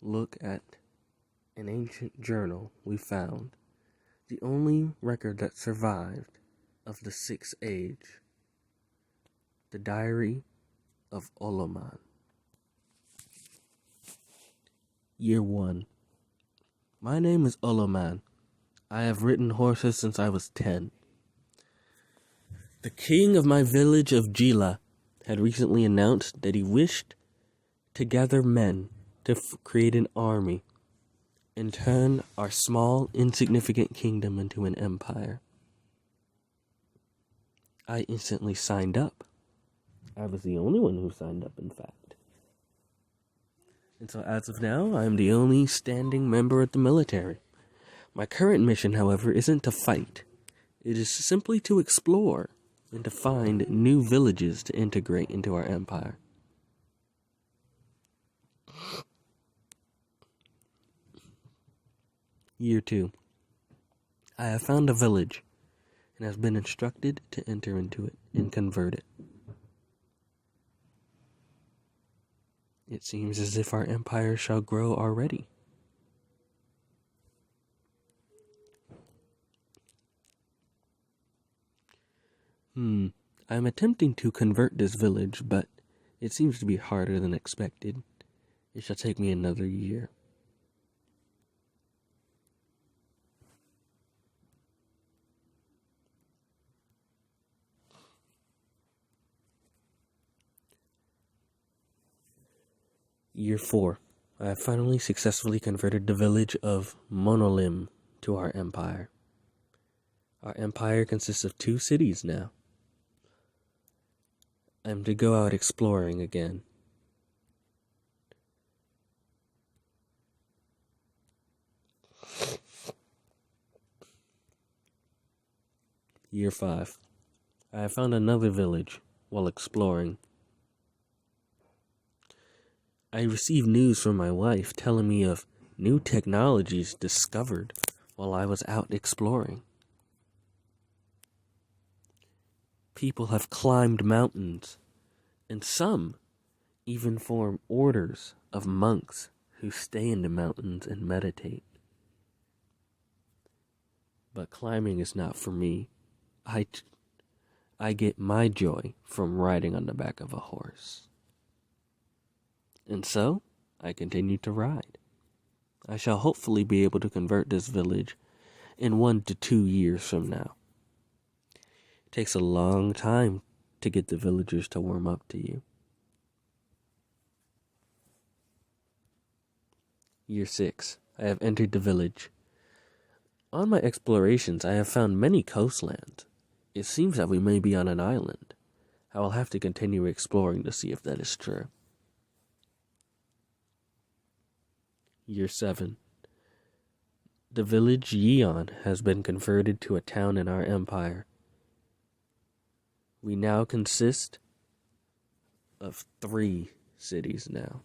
look at an ancient journal we found, the only record that survived of the Sixth Age, the Diary of Oloman. Year 1. My name is Oloman. I have ridden horses since I was 10. The king of my village of Gila had recently announced that he wished to gather men to create an army and turn our small, insignificant kingdom into an empire. I instantly signed up. I was the only one who signed up, in fact. And so as of now, I am the only standing member of the military. My current mission, however, isn't to fight. It is simply to explore and to find new villages to integrate into our empire. Year 2. I have found a village and have been instructed to enter into it and convert it. It seems as if our empire shall grow already. I'm attempting to convert this village, but it seems to be harder than expected. It shall take me another year. Year 4. I have finally successfully converted the village of Monolim to our empire. Our empire consists of 2 cities now. I am to go out exploring again. Year 5. I have found another village while exploring. I received news from my wife telling me of new technologies discovered while I was out exploring. People have climbed mountains, and some even form orders of monks who stay in the mountains and meditate. But climbing is not for me. I get my joy from riding on the back of a horse. And so, I continue to ride. I shall hopefully be able to convert this village in 1 to 2 years from now. It takes a long time to get the villagers to warm up to you. Year 6. I have entered the village. On my explorations, I have found many coastlands. It seems that we may be on an island. I will have to continue exploring to see if that is true. Year 7. The village Yeon has been converted to a town in our empire. We now consist of 3 cities now.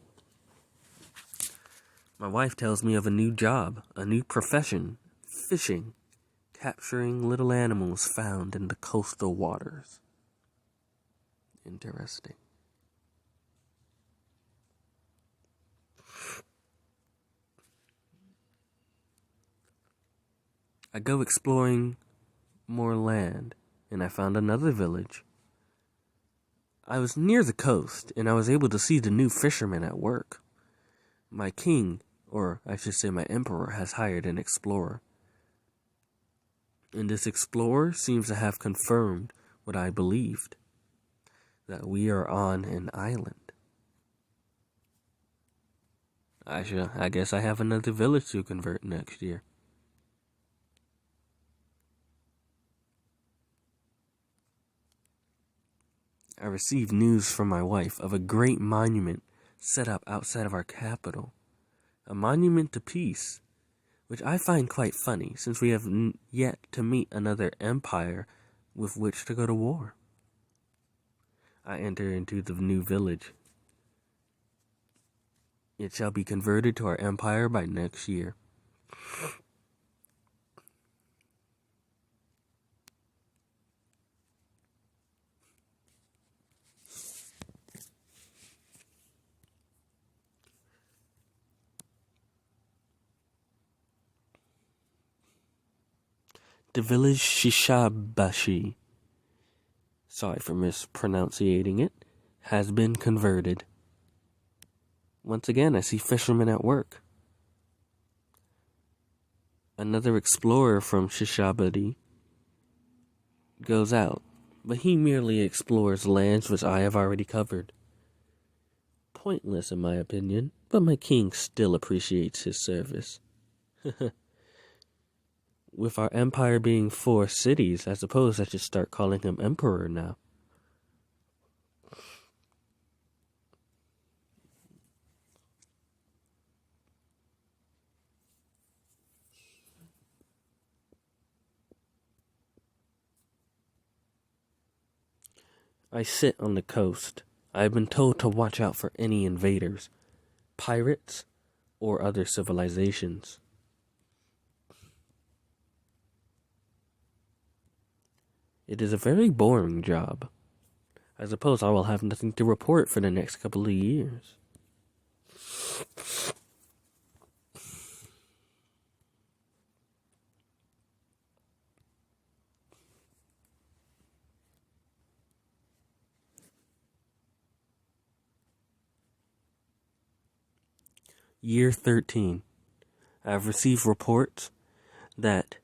My wife tells me of a new job, a new profession, fishing, capturing little animals found in the coastal waters. Interesting. I go exploring more land, and I found another village. I was near the coast, and I was able to see the new fishermen at work. My king, or I should say my emperor, has hired an explorer. And this explorer seems to have confirmed what I believed, that we are on an island. I guess I have another village to convert next year. I received news from my wife of a great monument set up outside of our capital. A monument to peace, which I find quite funny since we have yet to meet another empire with which to go to war. I enter into the new village. It shall be converted to our empire by next year. The village Shishabashi, sorry for mispronunciating it, has been converted. Once again, I see fishermen at work. Another explorer from Shishabadi goes out, but he merely explores lands which I have already covered. Pointless in my opinion, but my king still appreciates his service. With our empire being 4 cities, I suppose I should start calling him emperor now. I sit on the coast. I have been told to watch out for any invaders, pirates, or other civilizations. It is a very boring job. I suppose I will have nothing to report for the next couple of years. Year 13. I have received reports that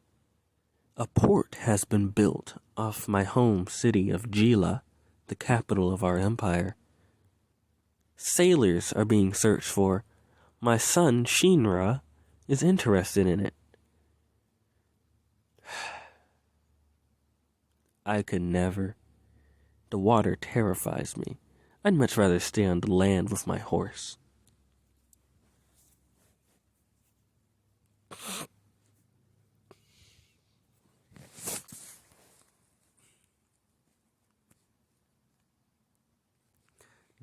a port has been built off my home city of Gila, the capital of our empire. Sailors are being searched for. My son, Shinra, is interested in it. I could never. The water terrifies me. I'd much rather stay on the land with my horse.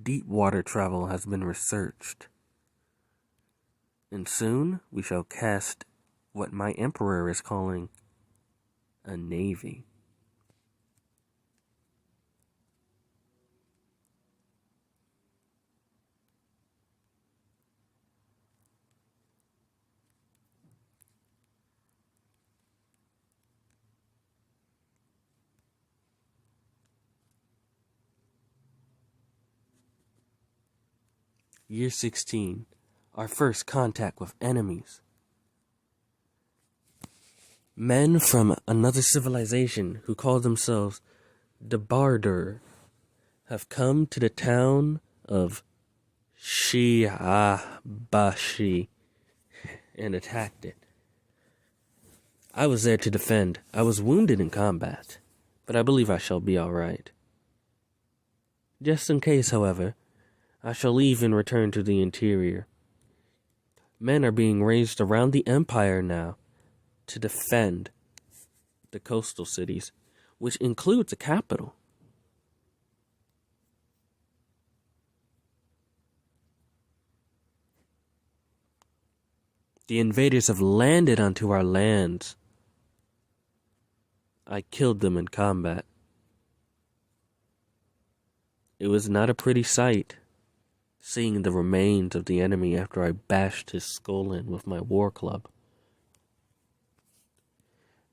Deep water travel has been researched, and soon we shall cast what my emperor is calling a navy. Year 16. Our first contact with enemies. Men from another civilization who call themselves Debarder have come to the town of Shiabashi and attacked it. I was there to defend. I was wounded in combat, but I believe I shall be alright. Just in case, however, I shall leave and return to the interior. Men are being raised around the empire now to defend the coastal cities, which includes the capital. The invaders have landed onto our lands. I killed them in combat. It was not a pretty sight, seeing the remains of the enemy after I bashed his skull in with my war club.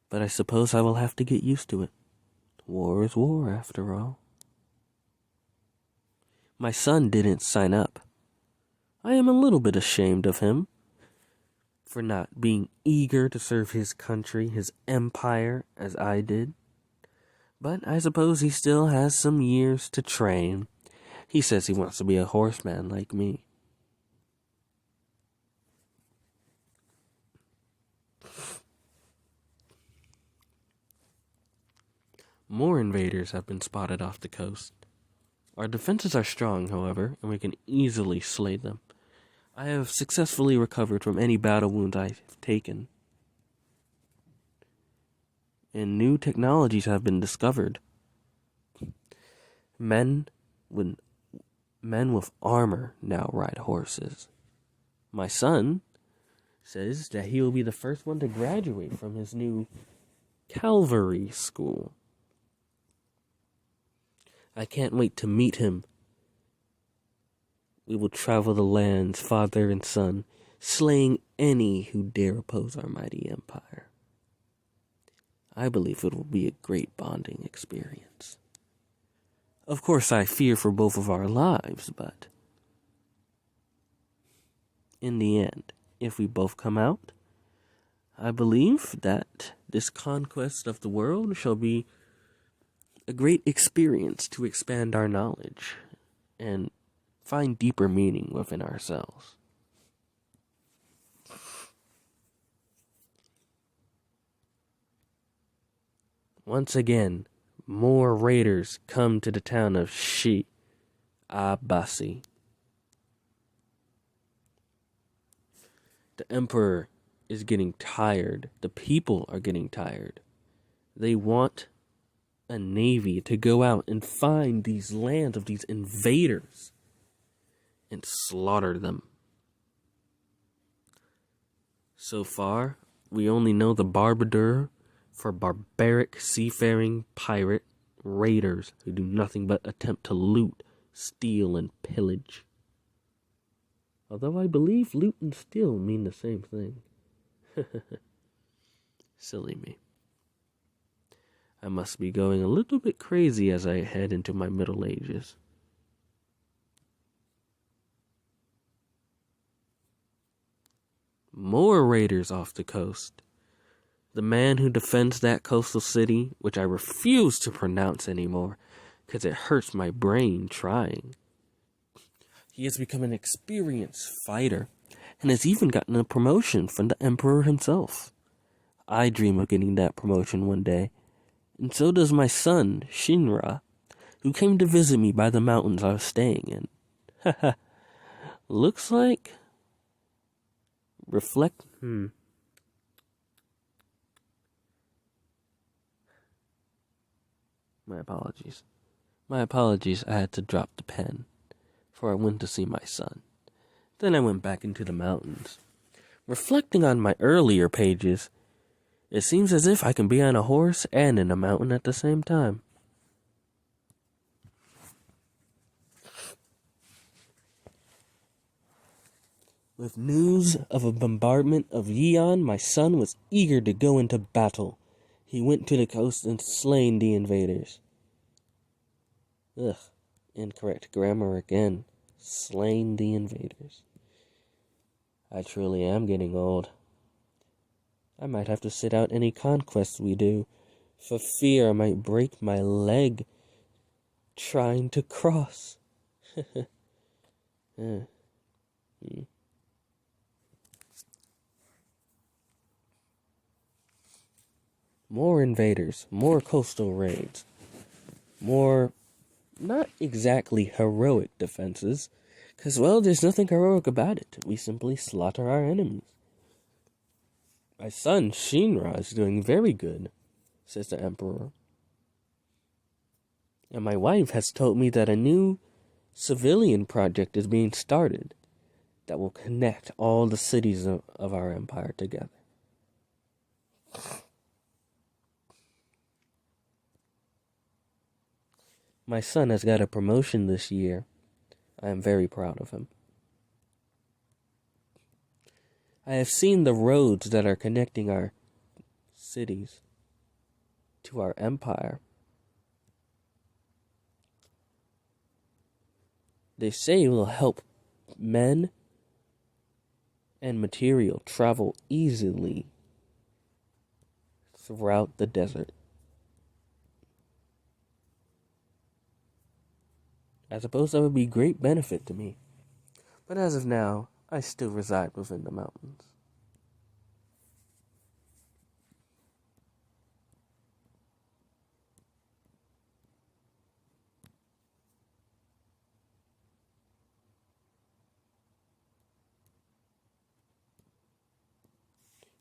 But I suppose I will have to get used to it. War is war, after all. My son didn't sign up. I am a little bit ashamed of him for not being eager to serve his country, his empire, as I did. But I suppose he still has some years to train. He says he wants to be a horseman like me. More invaders have been spotted off the coast. Our defenses are strong, however, and we can easily slay them. I have successfully recovered from any battle wounds I have taken. And new technologies have been discovered. Men with armor now ride horses. My son says that he will be the first one to graduate from his new cavalry school. I can't wait to meet him. We will travel the lands, father and son, slaying any who dare oppose our mighty empire. I believe it will be a great bonding experience. Of course, I fear for both of our lives, but in the end, if we both come out, I believe that this conquest of the world shall be a great experience to expand our knowledge and find deeper meaning within ourselves. Once again, more raiders come to the town of Abasi. The emperor is getting tired. The people are getting tired. They want a navy to go out and find these lands of these invaders and slaughter them. So far, we only know the barbadur for barbaric seafaring pirate raiders who do nothing but attempt to loot, steal, and pillage. Although I believe loot and steal mean the same thing. Silly me. I must be going a little bit crazy as I head into my Middle Ages. More raiders off the coast. The man who defends that coastal city, which I refuse to pronounce anymore, because it hurts my brain trying. He has become an experienced fighter, and has even gotten a promotion from the Emperor himself. I dream of getting that promotion one day, and so does my son, Shinra, who came to visit me by the mountains I was staying in. Haha. Looks like... My apologies. I had to drop the pen, for I went to see my son. Then I went back into the mountains. Reflecting on my earlier pages, it seems as if I can be on a horse and in a mountain at the same time. With news of a bombardment of Yeon, my son was eager to go into battle. He went to the coast and slain the invaders. Incorrect grammar again. Slain the invaders. I truly am getting old. I might have to sit out any conquests we do, for fear I might break my leg trying to cross. More invaders, more coastal raids, more not exactly heroic defenses, because, well, there's nothing heroic about it. We simply slaughter our enemies. My son, Shinra, is doing very good, says the Emperor. And my wife has told me that a new civilian project is being started that will connect all the cities of our empire together. My son has got a promotion this year. I am very proud of him. I have seen the roads that are connecting our cities to our empire. They say it will help men and material travel easily throughout the desert. I suppose that would be great benefit to me. But as of now, I still reside within the mountains.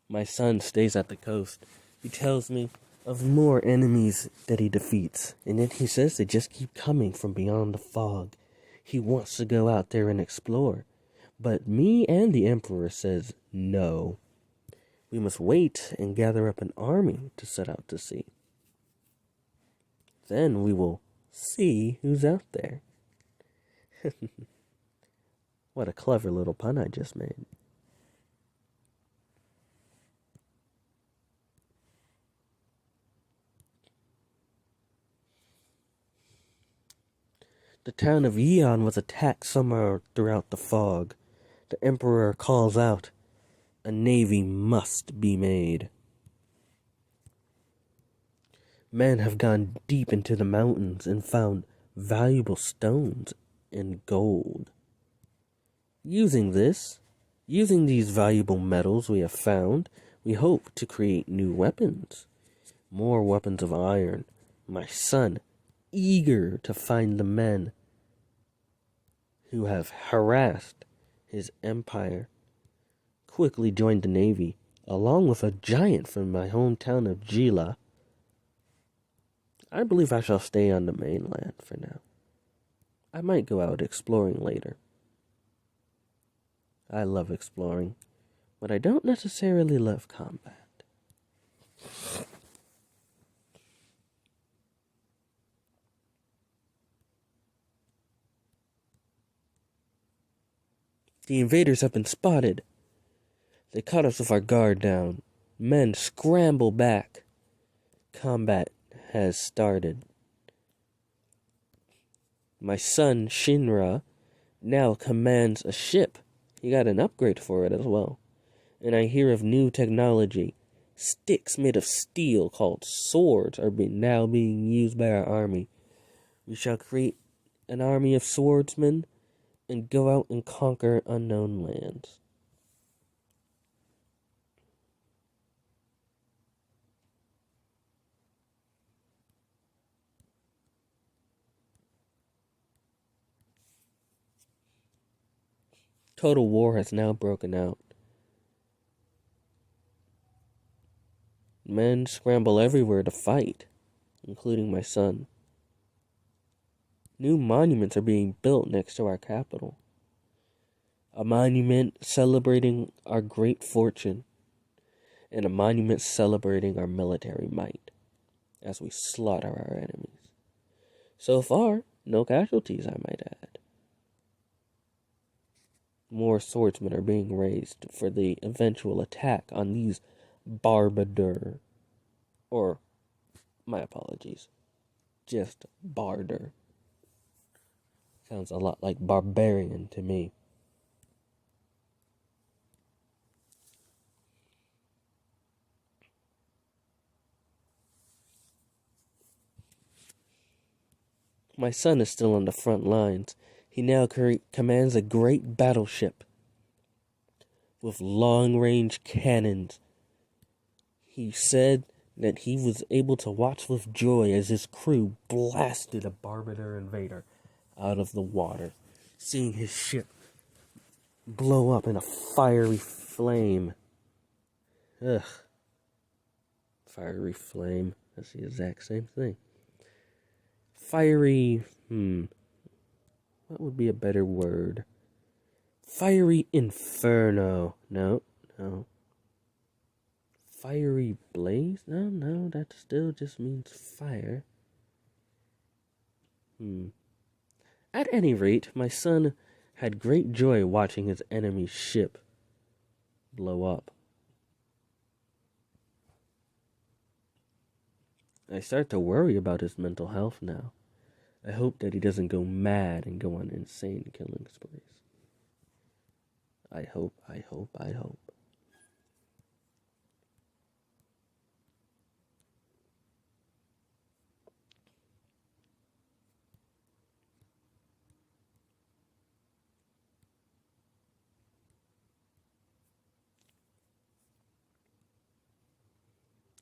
My son stays at the coast. He tells me of more enemies that he defeats, and then he says they just keep coming from beyond the fog. He wants to go out there and explore, but me and the Emperor says no. We must wait and gather up an army to set out to sea. Then we will see who's out there. What a clever little pun I just made. The town of Yeon was attacked somewhere throughout the fog. The Emperor calls out, "A navy must be made." Men have gone deep into the mountains and found valuable stones and gold. Using these valuable metals we have found, we hope to create new weapons. More weapons of iron. My son, eager to find the men who have harassed his empire, quickly joined the navy, along with a giant from my hometown of Gila. I believe I shall stay on the mainland for now. I might go out exploring later. I love exploring, but I don't necessarily love combat. The invaders have been spotted. They caught us with our guard down. Men scramble back. Combat has started. My son, Shinra, now commands a ship. He got an upgrade for it as well. And I hear of new technology. Sticks made of steel called swords are now being used by our army. We shall create an army of swordsmen and go out and conquer unknown lands. Total war has now broken out. Men scramble everywhere to fight, including my son. New monuments are being built next to our capital. A monument celebrating our great fortune, and a monument celebrating our military might as we slaughter our enemies. So far, no casualties, I might add. More swordsmen are being raised for the eventual attack on these Barbadur. Or, my apologies, just Barder. Sounds a lot like barbarian to me. My son is still on the front lines. He now commands a great battleship with long-range cannons. He said that he was able to watch with joy as his crew blasted a Barbadur invader out of the water, seeing his ship blow up in a fiery flame. Ugh. Fiery flame. That's the exact same thing. Fiery, what would be a better word? Fiery inferno. No. Fiery blaze? No, that still just means fire. At any rate, my son had great joy watching his enemy's ship blow up. I start to worry about his mental health now. I hope that he doesn't go mad and go on insane killing sprees. I hope.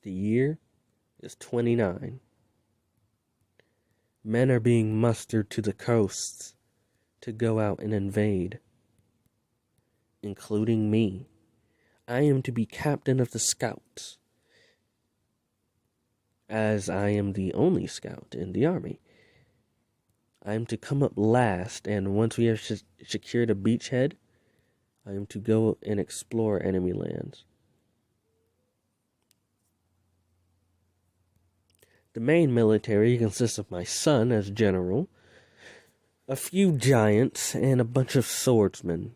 The year is 29. Men are being mustered to the coasts to go out and invade, including me. I am to be captain of the scouts, as I am the only scout in the army. I am to come up last, and once we have secured a beachhead, I am to go and explore enemy lands. The main military consists of my son as general, a few giants, and a bunch of swordsmen.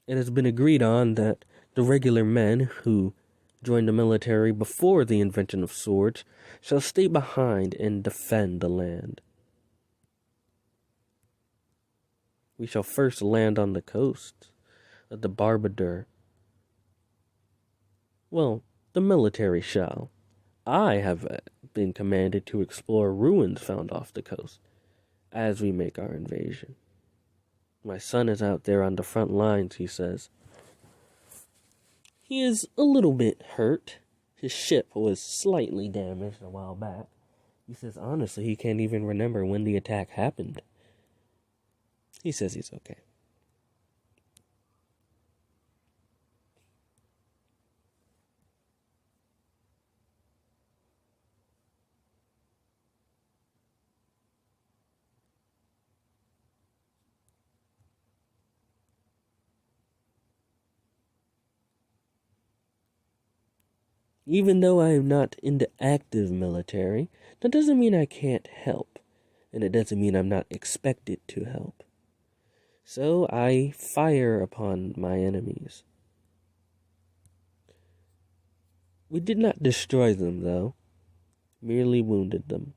it has been agreed on that the regular men who joined the military before the invention of swords shall stay behind and defend the land. We shall first land on the coast of the Barbadur. Well, the military shall. I have been commanded to explore ruins found off the coast as we make our invasion. My son is out there on the front lines, he says. He is a little bit hurt. His ship was slightly damaged a while back. He says honestly he can't even remember when the attack happened. He says he's okay. Even though I am not in the active military, that doesn't mean I can't help. And it doesn't mean I'm not expected to help. So I fire upon my enemies. We did not destroy them, though. Merely wounded them.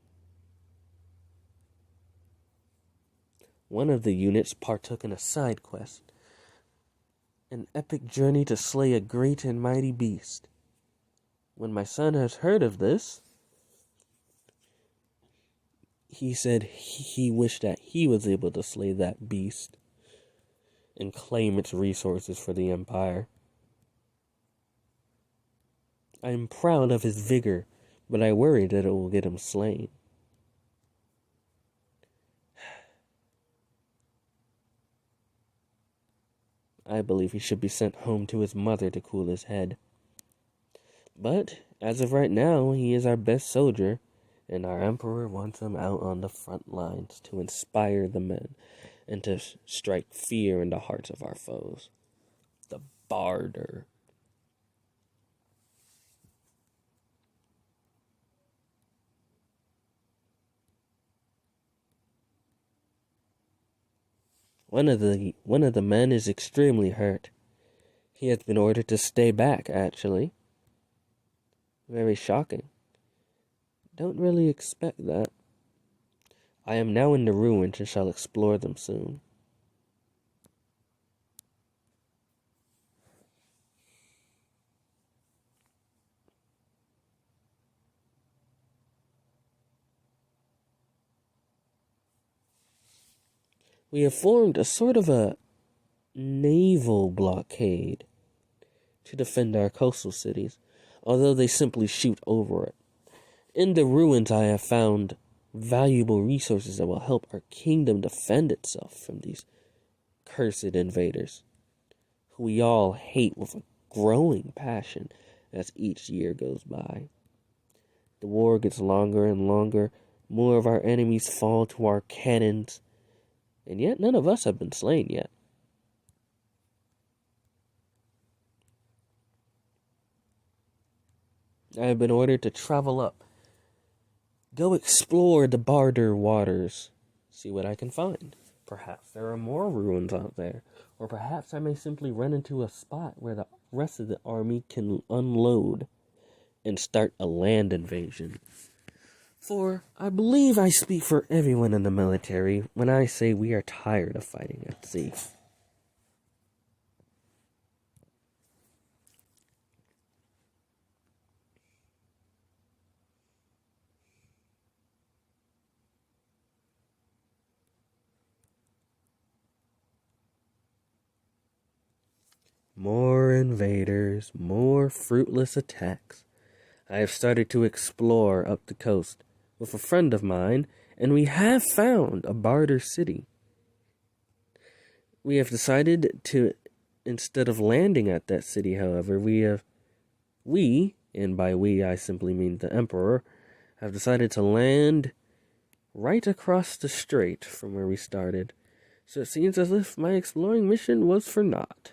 One of the units partook in a side quest. An epic journey to slay a great and mighty beast. When my son has heard of this, he said he wished that he was able to slay that beast and claim its resources for the Empire. I am proud of his vigor, but I worry that it will get him slain. I believe he should be sent home to his mother to cool his head. But, as of right now, he is our best soldier, and our Emperor wants him out on the front lines to inspire the men and to strike fear in the hearts of our foes. The Barder. One of the men is extremely hurt. He has been ordered to stay back, actually. Very shocking. Don't really expect that. I am now in the ruins and shall explore them soon. We have formed a sort of a naval blockade to defend our coastal cities, although they simply shoot over it. In the ruins I have found valuable resources that will help our kingdom defend itself from these cursed invaders, who we all hate with a growing passion as each year goes by. The war gets longer and longer, more of our enemies fall to our cannons, and yet none of us have been slain yet. I have been ordered to travel up, go explore the Barder waters, see what I can find. Perhaps there are more ruins out there, or perhaps I may simply run into a spot where the rest of the army can unload and start a land invasion. For I believe I speak for everyone in the military when I say we are tired of fighting at sea. More invaders, more fruitless attacks. I have started to explore up the coast with a friend of mine, and we have found a Barter city. We have decided to, instead of landing at that city, however, and by we I simply mean the Emperor, have decided to land right across the strait from where we started. So it seems as if my exploring mission was for naught.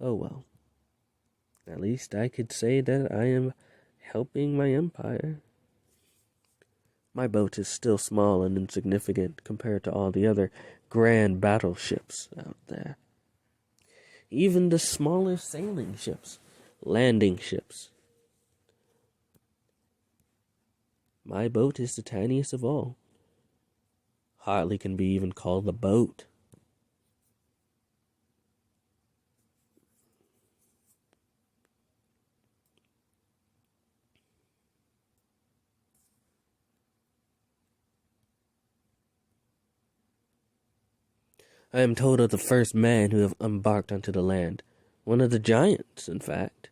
Oh well. At least I could say that I am helping my empire. My boat is still small and insignificant compared to all the other grand battleships out there. even the smaller sailing ships, landing ships. My boat is the tiniest of all. Hardly can be even called a boat. I am told of the first man who have embarked onto the land. One of the giants, in fact.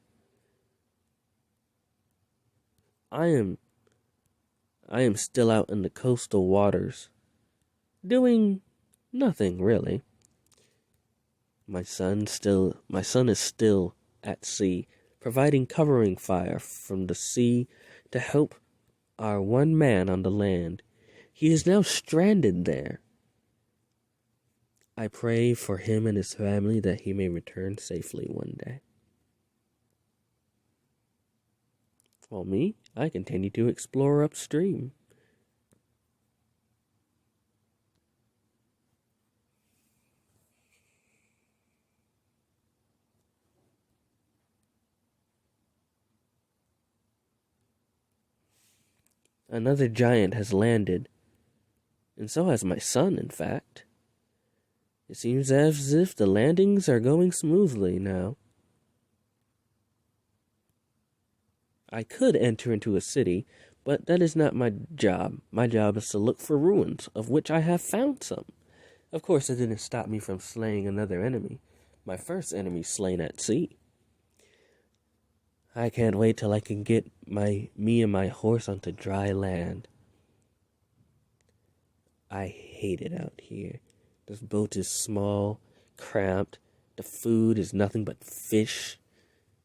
I am still out in the coastal waters, doing nothing really. My son is still at sea, providing covering fire from the sea to help our one man on the land. He is now stranded there. I pray for him and his family that he may return safely one day. While me, I continue to explore upstream. Another giant has landed, and so has my son, in fact. It seems as if the landings are going smoothly now. I could enter into a city, but that is not my job. My job is to look for ruins, of which I have found some. Of course, it didn't stop me from slaying another enemy. My first enemy slain at sea. I can't wait till I can get me and my horse onto dry land. I hate it out here. This boat is small, cramped. The food is nothing but fish,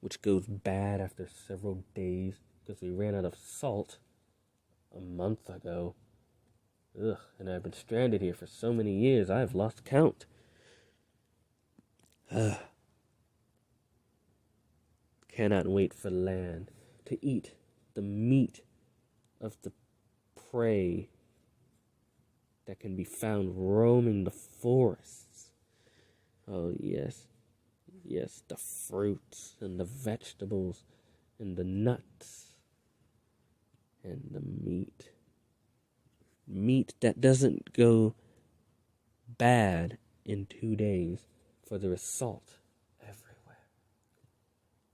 which goes bad after several days because we ran out of salt a month ago. Ugh, and I've been stranded here for so many years, I have lost count. Cannot wait for land to eat the meat of the prey that can be found roaming the forests. Oh, yes. Yes, the fruits and the vegetables and the nuts and the meat. Meat that doesn't go bad in 2 days, for there is salt everywhere.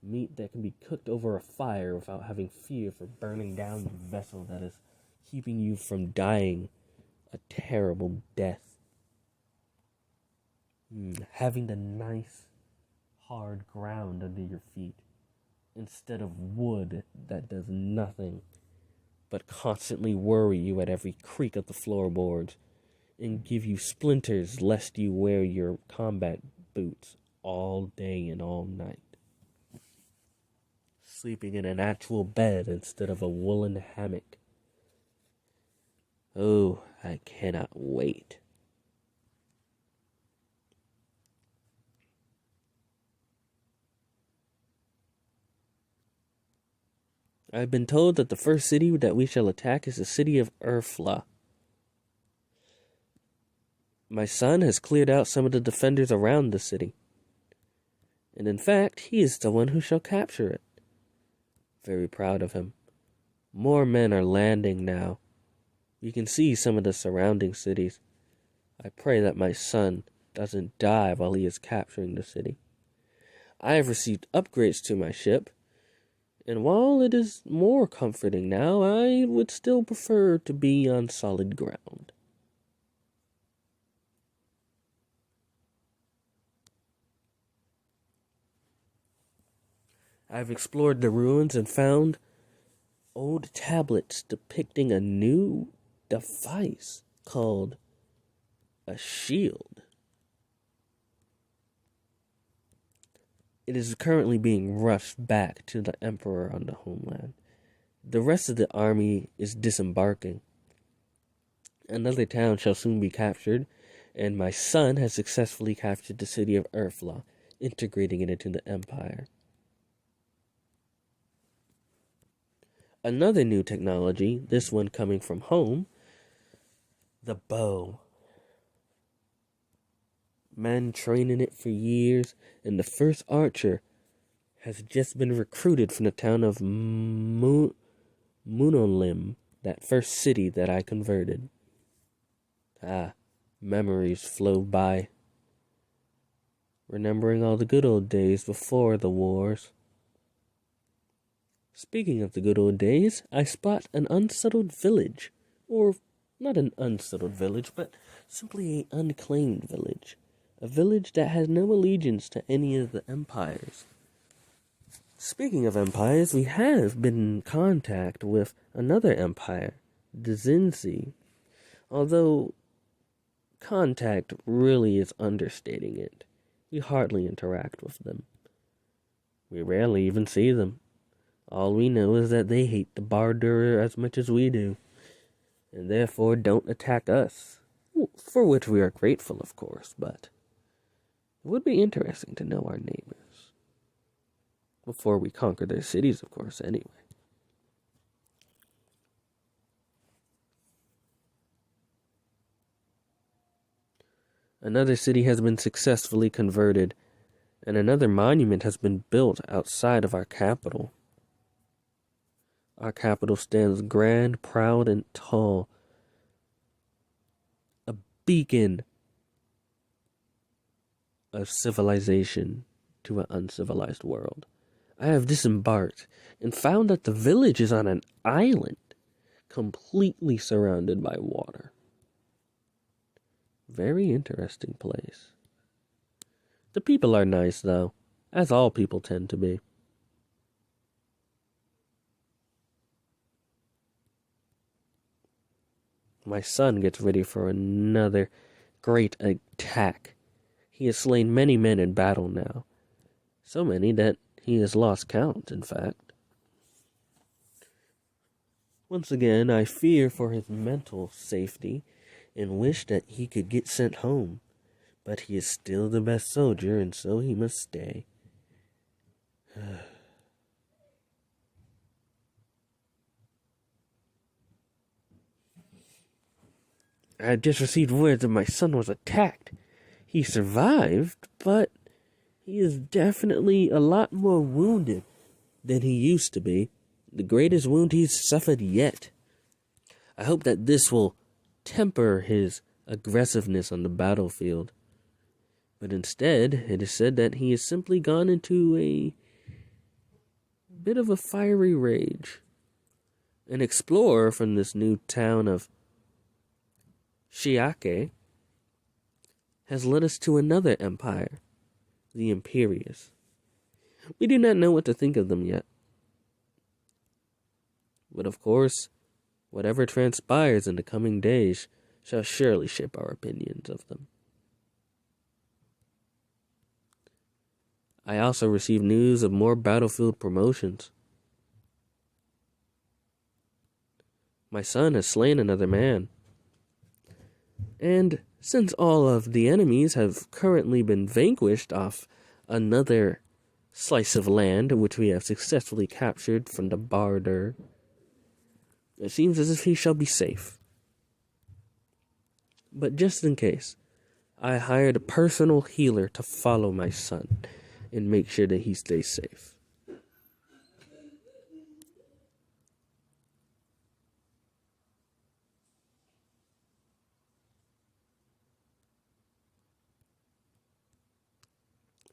Meat that can be cooked over a fire without having fear for burning down the vessel that is keeping you from dying a terrible death. Having the nice hard ground under your feet instead of wood that does nothing but constantly worry you at every creak of the floorboards and give you splinters lest you wear your combat boots all day and all night. Sleeping in an actual bed instead of a woolen hammock. Oh, I cannot wait. I've been told that the first city that we shall attack is the city of Urfla. My son has cleared out some of the defenders around the city. And in fact, he is the one who shall capture it. Very proud of him. More men are landing now. You can see some of the surrounding cities. I pray that my son doesn't die while he is capturing the city. I have received upgrades to my ship, and while it is more comforting now, I would still prefer to be on solid ground. I've explored the ruins and found old tablets depicting a new device called a shield. It is currently being rushed back to the Emperor on the homeland. The rest of the army is disembarking. Another town shall soon be captured, and my son has successfully captured the city of Urfla, integrating it into the empire. Another new technology, this one coming from home, the bow. men training it for years, and the first archer has just been recruited from the town of Munolim, that first city that I converted. Memories flow by, remembering all the good old days before the wars. Speaking of the good old days, I spot an unsettled village, or not an unsettled village, but simply an unclaimed village. A village that has no allegiance to any of the empires. Speaking of empires, we have been in contact with another empire, the Zinzi. Although contact really is understating it. We hardly interact with them. We rarely even see them. All we know is that they hate the Bardur as much as we do, and therefore don't attack us, for which we are grateful, of course, but it would be interesting to know our neighbors. Before we conquer their cities, of course, anyway. Another city has been successfully converted, and another monument has been built outside of our capital. Our capital stands grand, proud, and tall. A beacon of civilization to an uncivilized world. I have disembarked and found that the village is on an island, completely surrounded by water. Very interesting place. The people are nice, though, as all people tend to be. My son gets ready for another great attack. He has slain many men in battle now. So many that he has lost count, in fact. Once again, I fear for his mental safety and wish that he could get sent home. But he is still the best soldier, and so he must stay. I had just received word that my son was attacked. He survived, but he is definitely a lot more wounded than he used to be. The greatest wound he's suffered yet. I hope that this will temper his aggressiveness on the battlefield. But instead, it is said that he has simply gone into a bit of a fiery rage. An explorer from this new town of Shiake has led us to another empire, the Imperius. We do not know what to think of them yet. But of course, whatever transpires in the coming days shall surely shape our opinions of them. I also received news of more battlefield promotions. My son has slain another man. And since all of the enemies have currently been vanquished off another slice of land which we have successfully captured from the Bardur, it seems as if he shall be safe. But just in case, I hired a personal healer to follow my son and make sure that he stays safe.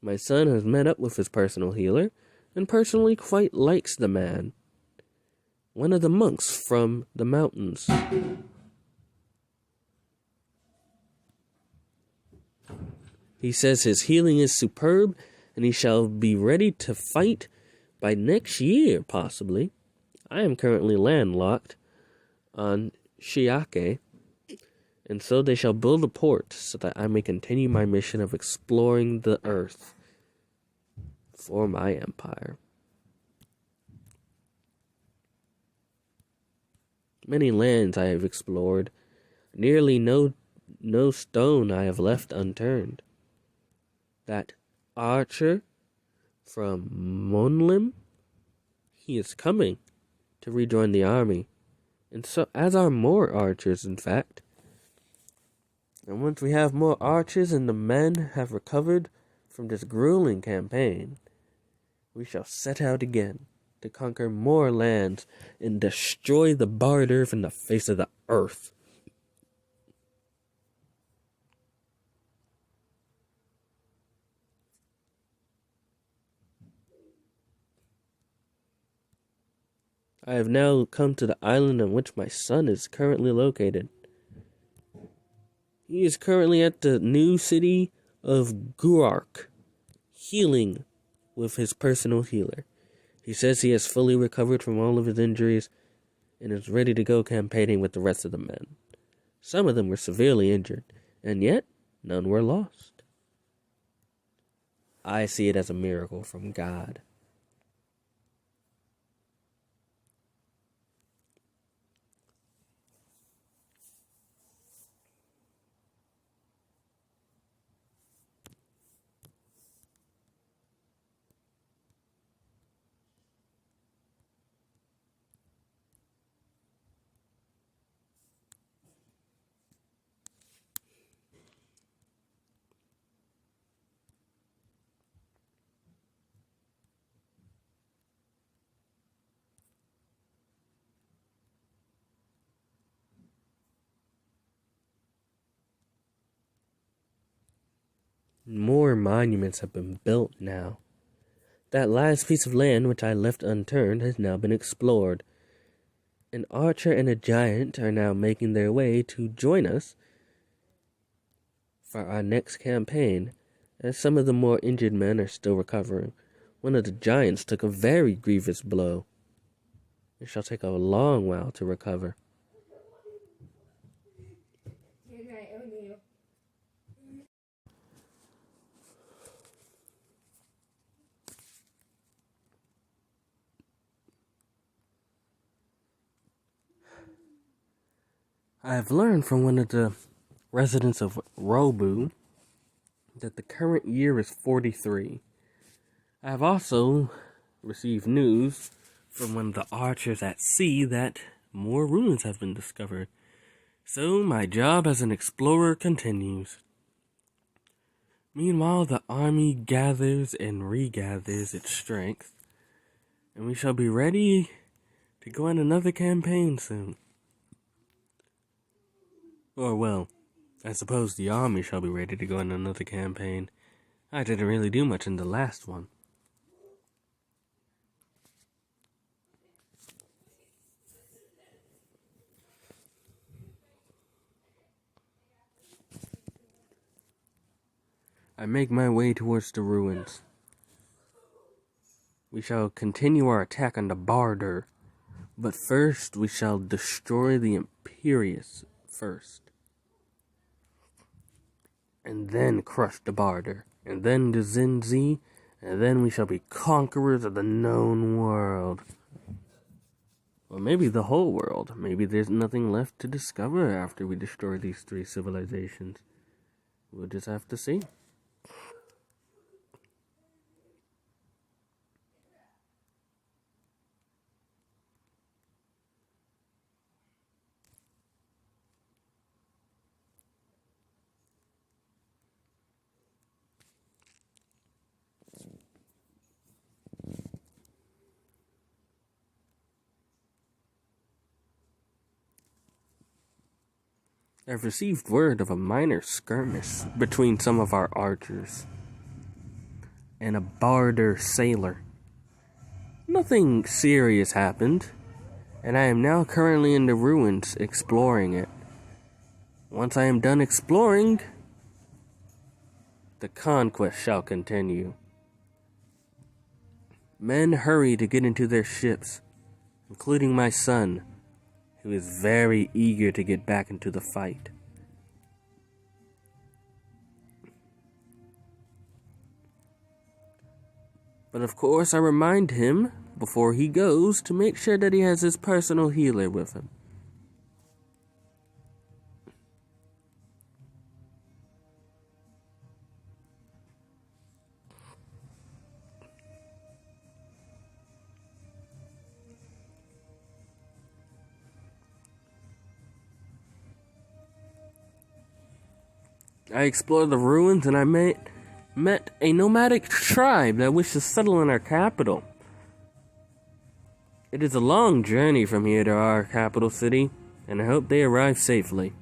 My son has met up with his personal healer and personally quite likes the man. One of the monks from the mountains. He says his healing is superb and he shall be ready to fight by next year, possibly. I am currently landlocked on Shiake, and so they shall build a port so that I may continue my mission of exploring the earth for my empire. Many lands I have explored, nearly no stone I have left unturned. That archer from Monlim, he is coming to rejoin the army, and so as are more archers, in fact. And once we have more archers and the men have recovered from this grueling campaign, we shall set out again to conquer more lands and destroy the barter from the face of the earth. I have now come to the island on which my son is currently located. He is currently at the new city of Guark, healing with his personal healer. He says he has fully recovered from all of his injuries and is ready to go campaigning with the rest of the men. Some of them were severely injured, and yet none were lost. I see it as a miracle from God. More monuments have been built now. That last piece of land which I left unturned has now been explored. An archer and a giant are now making their way to join us for our next campaign, as some of the more injured men are still recovering. One of the giants took a very grievous blow. It shall take a long while to recover. I have learned from one of the residents of Robu that the current year is 43. I have also received news from one of the archers at sea that more ruins have been discovered. So my job as an explorer continues. Meanwhile, the army gathers and regathers its strength, and we shall be ready to go on another campaign soon. Or, well, I suppose the army shall be ready to go on another campaign. I didn't really do much in the last one. I make my way towards the ruins. We shall continue our attack on the Barder, but first we shall destroy the Imperius first. And then crush the Barder, and then the Zinzi, and then we shall be conquerors of the known world. Or maybe the whole world. Maybe there's nothing left to discover after we destroy these three civilizations. We'll just have to see. I've received word of a minor skirmish between some of our archers and a Barder sailor. Nothing serious happened, and I am now currently in the ruins exploring it. Once I am done exploring, the conquest shall continue. Men hurry to get into their ships, including my son, who is very eager to get back into the fight. But of course, I remind him before he goes to make sure that he has his personal healer with him. I explored the ruins and I met a nomadic tribe that wished to settle in our capital. It is a long journey from here to our capital city, and I hope they arrive safely.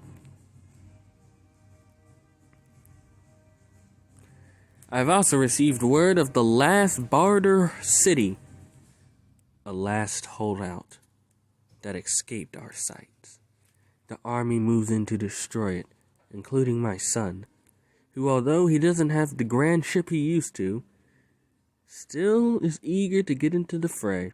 I've also received word of the last Barter city, a last holdout that escaped our sights. The army moves in to destroy it, including my son, who, although he doesn't have the grand ship he used to, still is eager to get into the fray.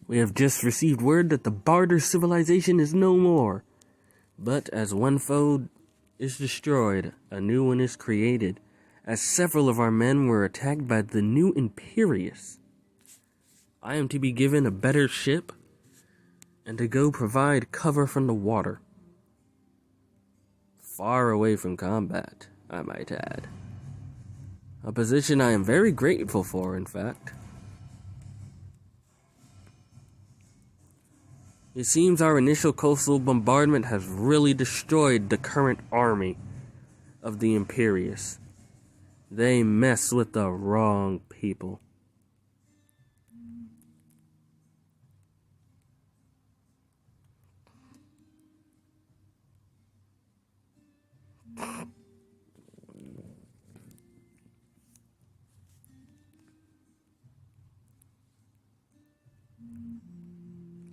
We have just received word that the Barter civilization is no more. But as one foe is destroyed, a new one is created, as several of our men were attacked by the new Imperius. I am to be given a better ship, and to go provide cover from the water. Far away from combat, I might add. A position I am very grateful for, in fact. It seems our initial coastal bombardment has really destroyed the current army of the Imperius. They mess with the wrong people.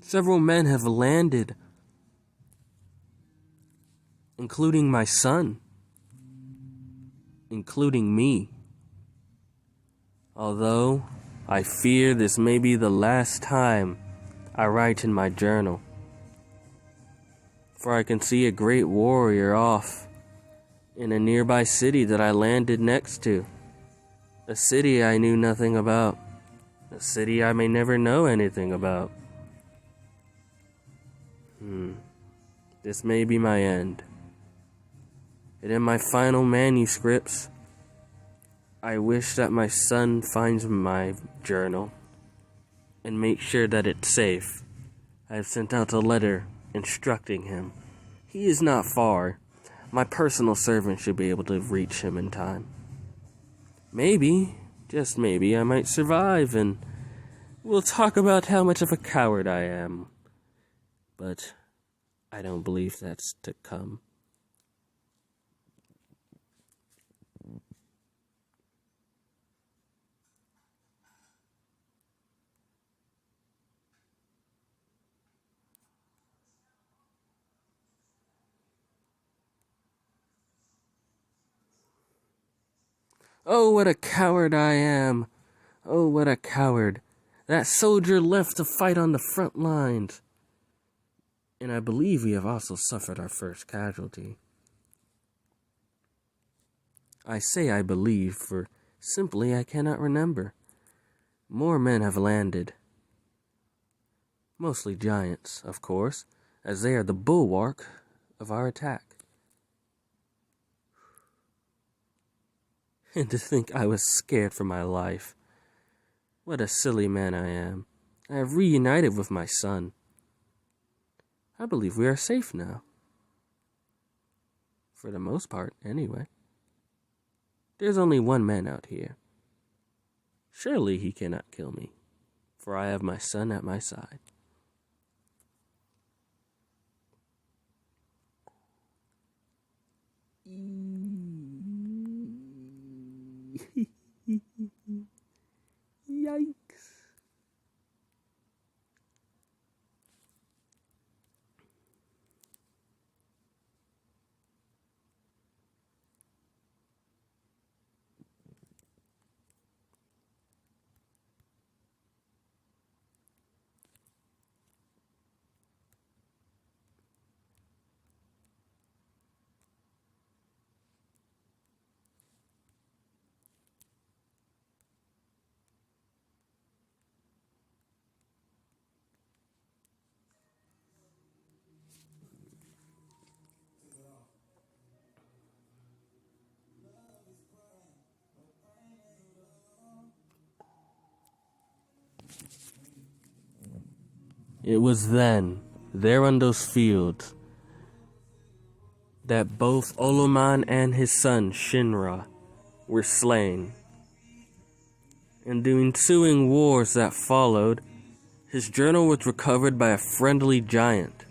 Several men have landed, including my son, including me. Although I fear this may be the last time I write in my journal, for I can see a great warrior off in a nearby city that I landed next to, a city I knew nothing about, a city I may never know anything about. This may be my end. And in my final manuscripts, I wish that my son finds my journal and makes sure that it's safe. I have sent out a letter instructing him. He is not far. My personal servant should be able to reach him in time. Maybe, just maybe, I might survive, and we'll talk about how much of a coward I am. But I don't believe that's to come. Oh, what a coward I am. Oh, what a coward. That soldier left to fight on the front lines. And I believe we have also suffered our first casualty. I say I believe, for simply I cannot remember. More men have landed. Mostly giants, of course, as they are the bulwark of our attack. And to think I was scared for my life. What a silly man I am. I have reunited with my son. I believe we are safe now. For the most part, anyway. There's only one man out here. Surely he cannot kill me, for I have my son at my side. Yikes. It was then, there on those fields, that both Oloman and his son Shinra were slain. In the ensuing wars that followed, his journal was recovered by a friendly giant.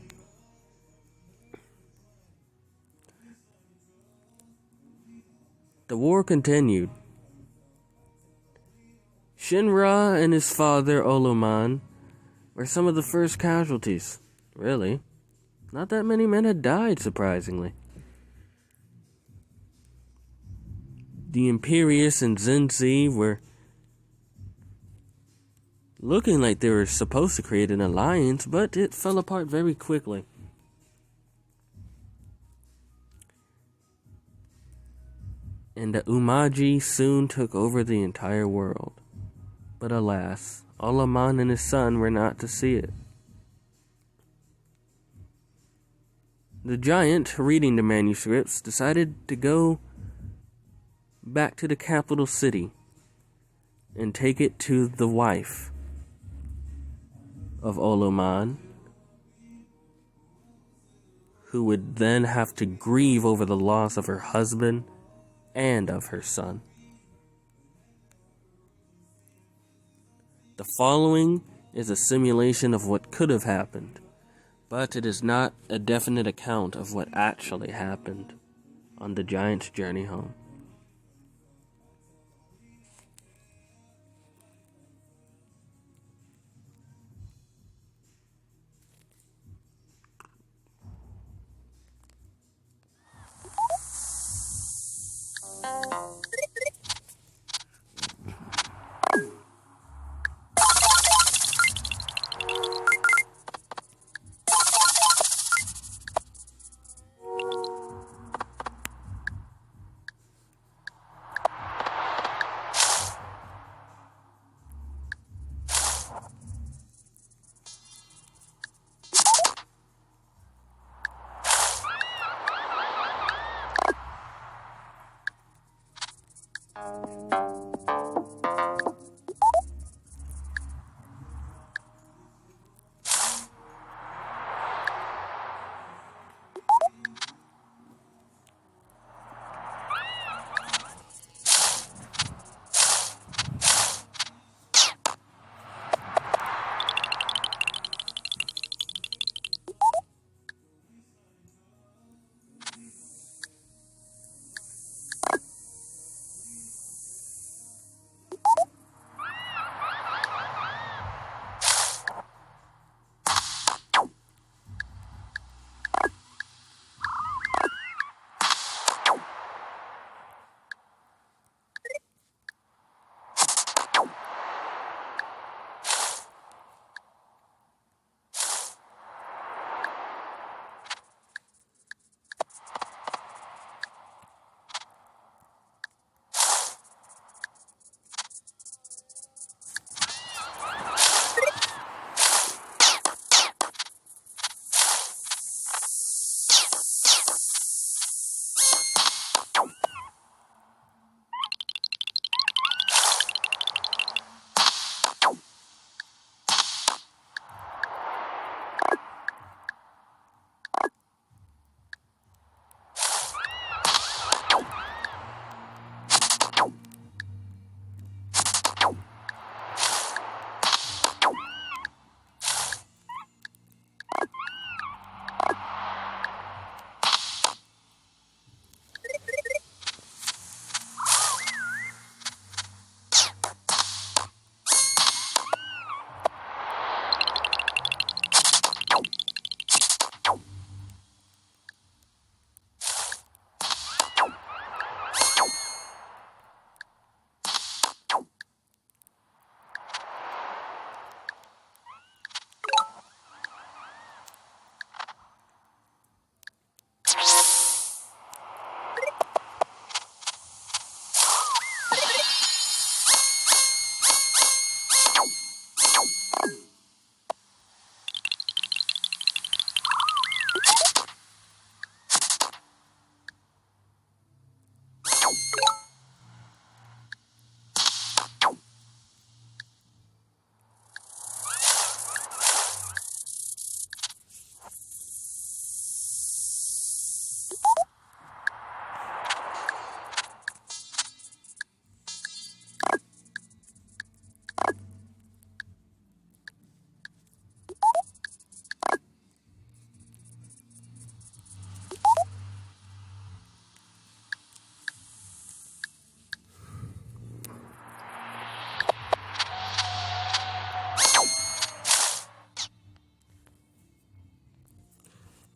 The war continued. Shinra and his father Oloman were some of the first casualties. Really, not that many men had died, surprisingly. The Imperius and Zenzi were looking like they were supposed to create an alliance, but it fell apart very quickly. And the Umaji soon took over the entire world. But alas, Oloman and his son were not to see it. The giant, reading the manuscripts, decided to go back to the capital city and take it to the wife of Oloman, who would then have to grieve over the loss of her husband and of her son. The following is a simulation of what could have happened, but it is not a definite account of what actually happened on the giant's journey home.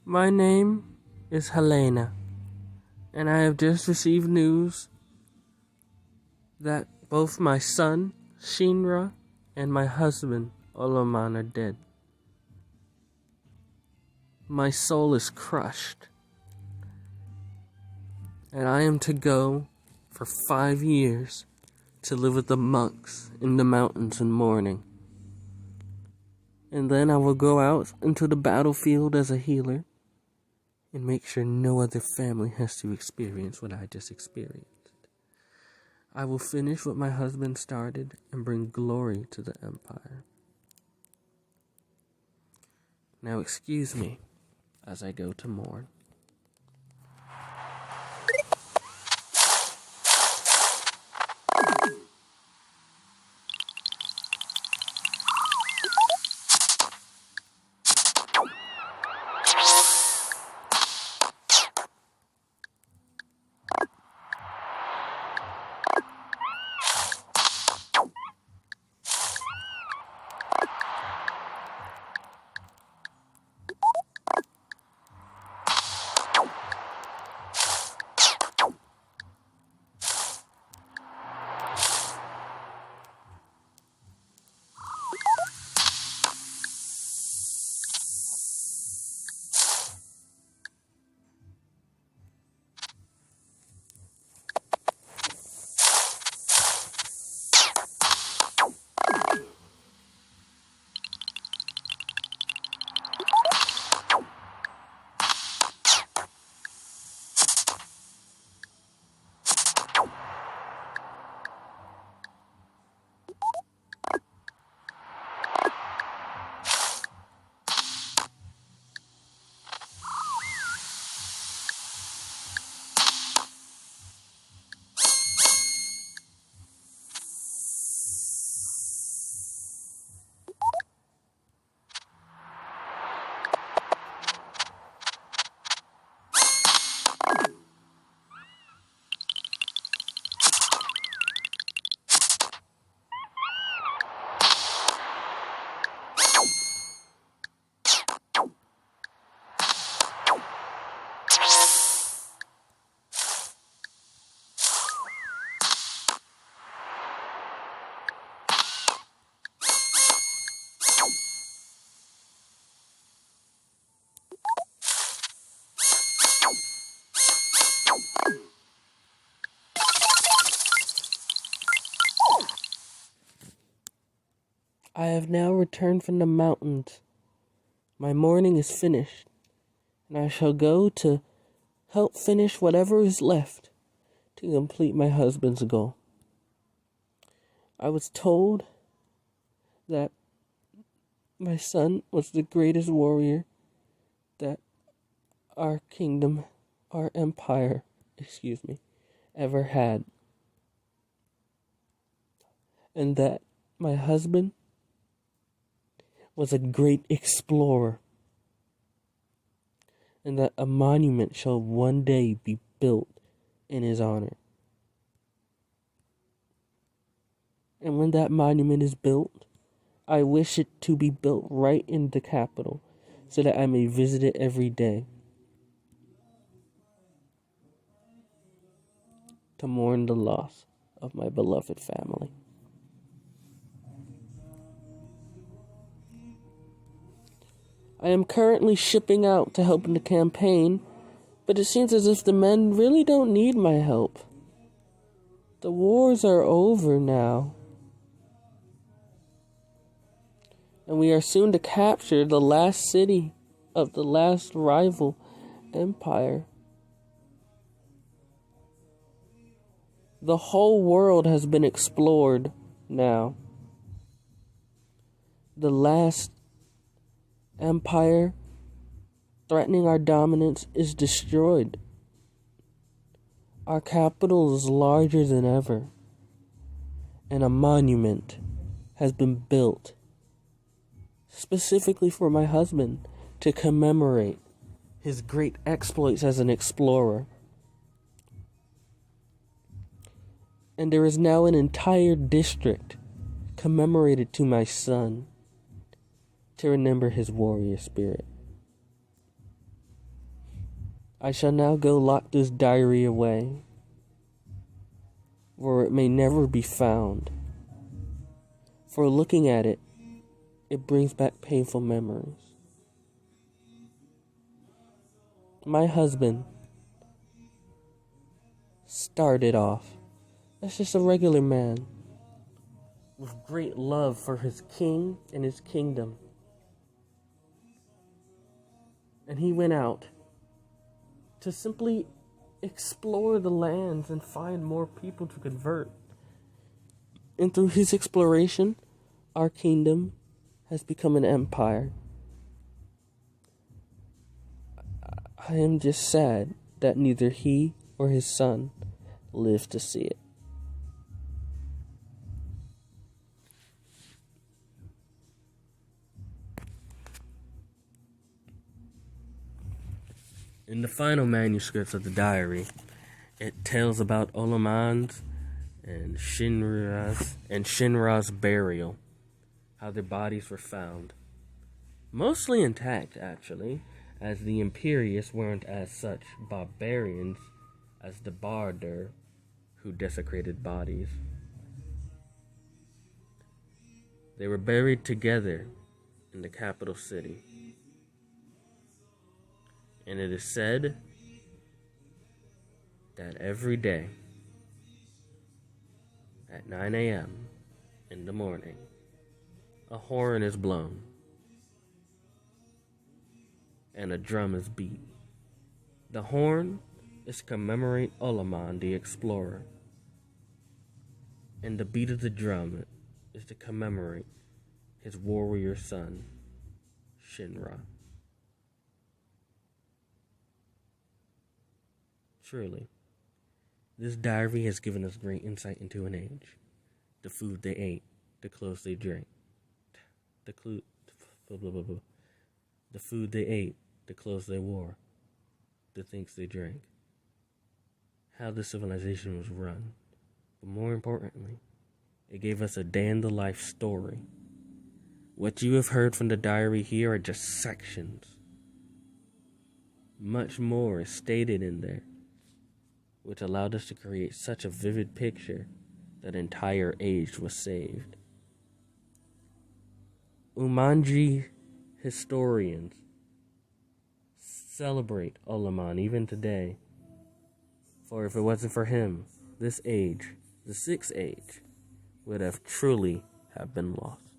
My name is Helena, and I have just received news that both my son, Shinra, and my husband, Oloman, are dead. My soul is crushed, and I am to go for 5 years to live with the monks in the mountains in mourning. And then I will go out into the battlefield as a healer and make sure no other family has to experience what I just experienced. I will finish what my husband started and bring glory to the empire. Now excuse me as I go to mourn. I have now returned from the mountains. My mourning is finished, and I shall go to help finish whatever is left to complete my husband's goal. I was told that my son was the greatest warrior that our empire, ever had. And that my husband was a great explorer. And that a monument shall one day be built in his honor. And when that monument is built, I wish it to be built right in the capital so that I may visit it every day to mourn the loss of my beloved family. I am currently shipping out to help in the campaign, but it seems as if the men really don't need my help. The wars are over now, and we are soon to capture the last city of the last rival empire. The whole world has been explored now. The last empire threatening our dominance is destroyed. Our capital is larger than ever, and a monument has been built specifically for my husband to commemorate his great exploits as an explorer. And there is now an entire district commemorated to my son to remember his warrior spirit. I shall now go lock this diary away, where it may never be found. For looking at it, it brings back painful memories. My husband started off as just a regular man with great love for his king and his kingdom. And he went out to simply explore the lands and find more people to convert. And through his exploration, our kingdom has become an empire. I am just sad that neither he or his son lived to see it. In the final manuscripts of the diary, it tells about Oloman's and Shinra's burial, how their bodies were found. Mostly intact, actually, as the Imperious weren't as such barbarians as the Barder, who desecrated bodies. They were buried together in the capital city. And it is said that every day at 9 a.m. in the morning, a horn is blown and a drum is beat. The horn is to commemorate Oloman the explorer, and the beat of the drum is to commemorate his warrior son, Shinra. Truly, this diary has given us great insight into an age, the food they ate, the clothes they drank, the food they ate, the clothes they wore, the things they drank, how the civilization was run. But more importantly, it gave us a day-in-the-life story. What you have heard from the diary here are just sections. Much more is stated in there, which allowed us to create such a vivid picture that an entire age was saved. Umanji historians celebrate Oloman even today, for if it wasn't for him, this age, the Sixth Age, would have truly have been lost.